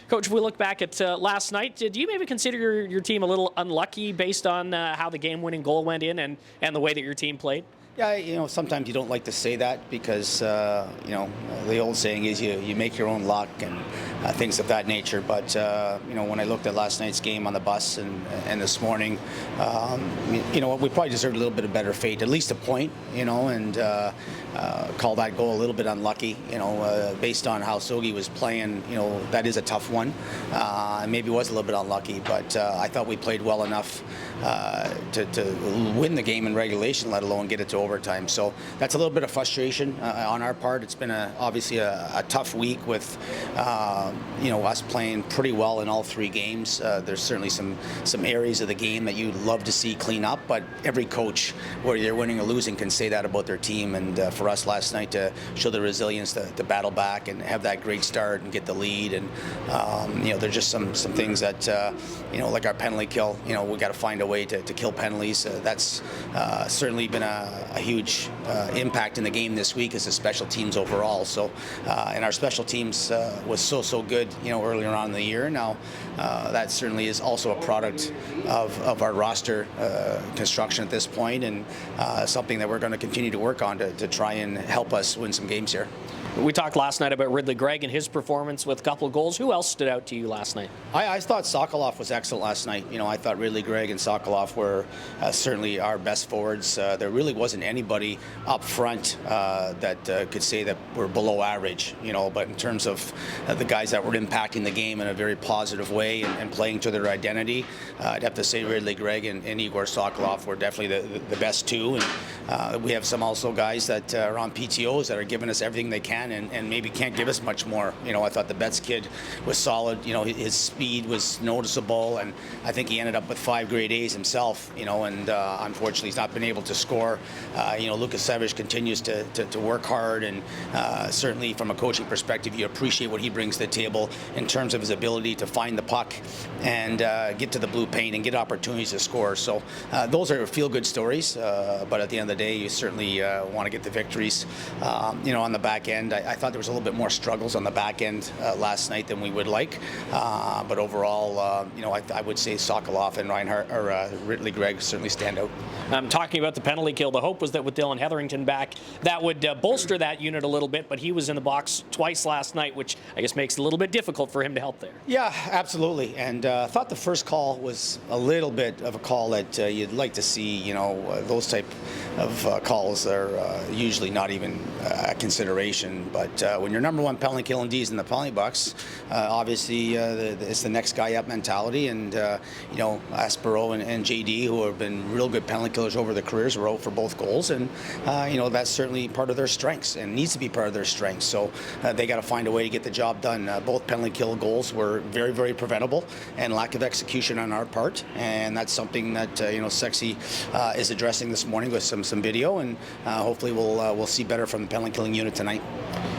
Coach, if we look back at last night, do you maybe consider your team a little unlucky based on how the game-winning goal went in and the way that your team played? Yeah, sometimes you don't like to say that because, the old saying is you make your own luck and things of that nature. But, when I looked at last night's game on the bus and this morning, we probably deserved a little bit of better fate, at least a point, and call that goal a little bit unlucky, based on how Sogi was playing. That is a tough one. Maybe was a little bit unlucky, but I thought we played well enough to win the game in regulation, let alone get it to overtime. So that's a little bit of frustration on our part. It's been obviously a tough week with us playing pretty well in all three games. There's certainly some areas of the game that you'd love to see clean up, but every coach, whether they're winning or losing, can say that about their team. And for us last night to show the resilience to battle back and have that great start and get the lead, and there's just some things that like our penalty kill. We got to find a way to kill penalties. That's certainly been a huge impact in the game this week as the special teams overall. So, and our special teams was so good, earlier on in the year. Now, that certainly is also a product of our roster construction at this point, and something that we're going to continue to work on to try and help us win some games here. We talked last night about Ridley Gregg and his performance with a couple of goals. Who else stood out to you last night? I thought Sokolov was excellent last night. I thought Ridley Gregg and Sokolov were certainly our best forwards. There really wasn't anybody up front that could say that we're below average, but in terms of the guys that were impacting the game in a very positive way and playing to their identity, I'd have to say Ridley Gregg and Igor Sokolov were definitely the best two. And we have some also guys that are on PTOs that are giving us everything they can and maybe can't give us much more. I thought the Betts kid was solid. His speed was noticeable, and I think he ended up with 5 grade A's himself, and unfortunately he's not been able to score. Lucas Savage continues to work hard, and certainly from a coaching perspective, you appreciate what he brings to the table in terms of his ability to find the puck and get to the blue paint and get opportunities to score. So those are feel-good stories, but at the end of the day, you certainly want to get the victories. On the back end, I thought there was a little bit more struggles on the back end last night than we would like, but overall, I would say Sokolov and Reinhardt or Ridley Gregg certainly stand out. Talking about the penalty kill, the hope was that with Dylan Hetherington back, that would bolster that unit a little bit, but he was in the box twice last night, which I guess makes it a little bit difficult for him to help there. Yeah, absolutely, and I thought the first call was a little bit of a call that you'd like to see. Those type of calls are usually not even a consideration, but when your number one penalty kill in D's in the penalty box, obviously it's the next guy up mentality, and Aspero and JD, who have been real good penalty killers over their careers, were out for both goals, and that's certainly part of their strengths and needs to be part of their strengths. So they got to find a way to get the job done. Both penalty kill goals were very, very preventable, and lack of execution on our part, and that's something that Sexy is addressing this morning with some video, and hopefully we'll see better from the penalty killing unit tonight.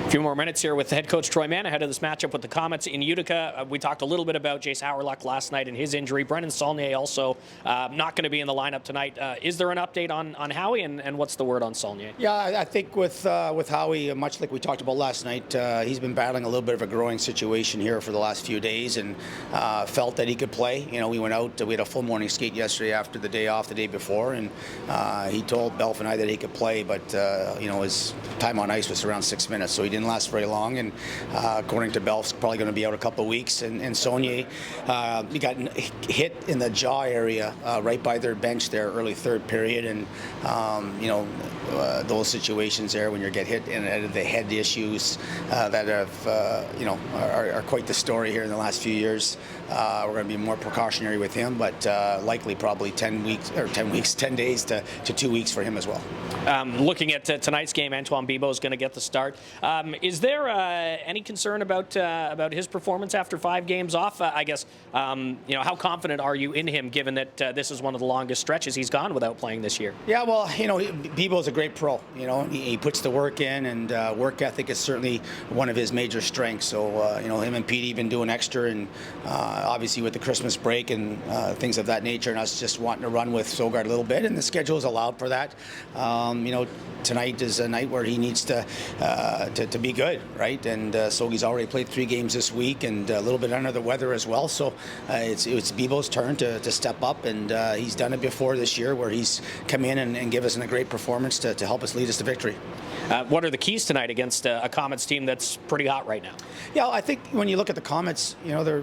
A few more minutes here with head coach Troy Mann ahead of this matchup with the Comets in Utica. We talked a little bit about Jace Howerluck last night and his injury. Brendan Saulnier also not going to be in the lineup tonight. Is there an update on Howie, and what's the word on Saulnier? Yeah, I think with Howie, much like we talked about last night, he's been battling a little bit of a growing situation here for the last few days, and felt that he could play. We went out, we had a full morning skate yesterday after the day off the day before, and he told Belf and I that he could play, but his time on ice was around 6 minutes, so he didn't last very long, and according to Belf's probably going to be out a couple of weeks. And Saulnier, he got hit in the jaw area right by their bench there early third period, and those situations there when you get hit in the head issues that have are quite the story here in the last few years. We're going to be more precautionary with him, but likely probably 10 days to 2 weeks for him as well. Looking at tonight's game, Antoine Bibo is going to get the start. Is there any concern about his performance after 5 games off? I guess, how confident are you in him, given that this is one of the longest stretches he's gone without playing this year? Yeah, well, Bibo's a great pro. He puts the work in, and work ethic is certainly one of his major strengths. So, him and Petey been doing extra, and obviously with the Christmas break and things of that nature, and us just wanting to run with Sogard a little bit, and the schedule has allowed for that. Tonight is a night where he needs to to be good, right? And Sogi's already played 3 games this week and a little bit under the weather as well. So it's Bibo's turn to step up, and he's done it before this year where he's come in and give us a great performance to help us lead us to victory. What are the keys tonight against a Comets team that's pretty hot right now? Yeah, I think when you look at the Comets, they're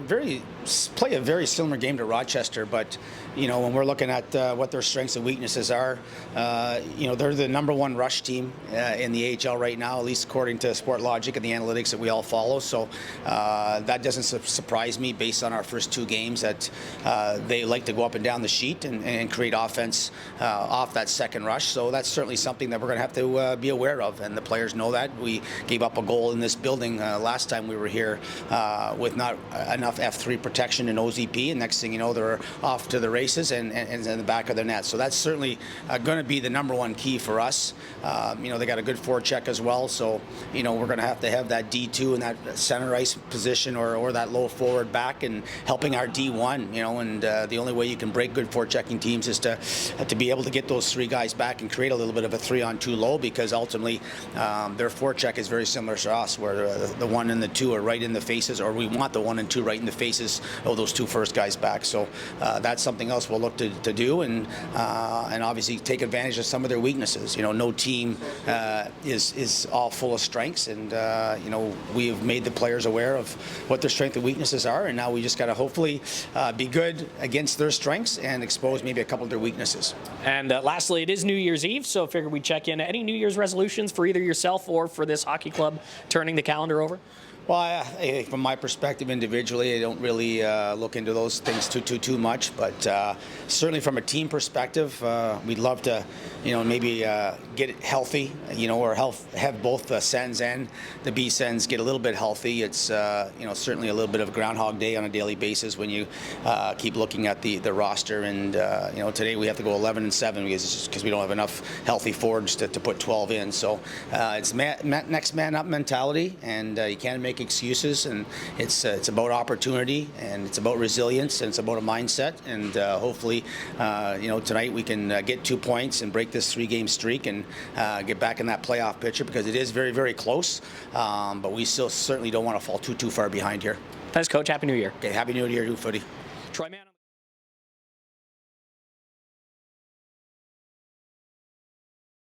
play a very similar game to Rochester, but when we're looking at what their strengths and weaknesses are, they're the #1 rush team in the AHL right now, at least according to Sport Logic and the analytics that we all follow. So that doesn't surprise me based on our first 2 games that they like to go up and down the sheet and create offense off that second rush. So that's certainly something that we're going to have to be aware of, and the players know that. We gave up a goal in this building last time we were here with not enough F3 protection in OZP, and next thing you know, they're off to the races and in the back of the net. So that's certainly going to be the #1 key for us. They got a good forecheck as well, so we're going to have that D2 in that center ice position or that low forward back and helping our D1. And the only way you can break good forechecking teams is to be able to get those 3 guys back and create a little bit of a 3-on-2 low, because ultimately their forecheck is very similar to us, where the 1 and the 2 are right in the faces, or we want the 1 and 2 right in the faces of those 2 first guys back. So that's something else we'll look to do, and obviously take advantage of some of their weaknesses. No team is all full of strengths, and we have made the players aware of what their strengths and weaknesses are, and now we just got to hopefully be good against their strengths and expose maybe a couple of their weaknesses. And lastly, it is New Year's Eve, so I figured we'd check in. Any New Year's resolutions for either yourself or for this hockey club turning the calendar over? Well, from my perspective individually, I don't really look into those things too much. But certainly from a team perspective, we'd love to, maybe get it healthy, or have both the Sens and the B Sens get a little bit healthy. It's certainly a little bit of Groundhog Day on a daily basis when you keep looking at the roster. And today we have to go 11-7 because we don't have enough healthy forwards to put 12 in. So it's next man up mentality, and you can't make excuses, and it's about opportunity, and it's about resilience, and it's about a mindset, and hopefully tonight we can get 2 points and break this 3-game streak and get back in that playoff picture, because it is very, very close, but we still certainly don't want to fall too far behind here. Thanks, Coach. Happy New Year. Okay, Happy New Year to you, Footy. Troy Mann.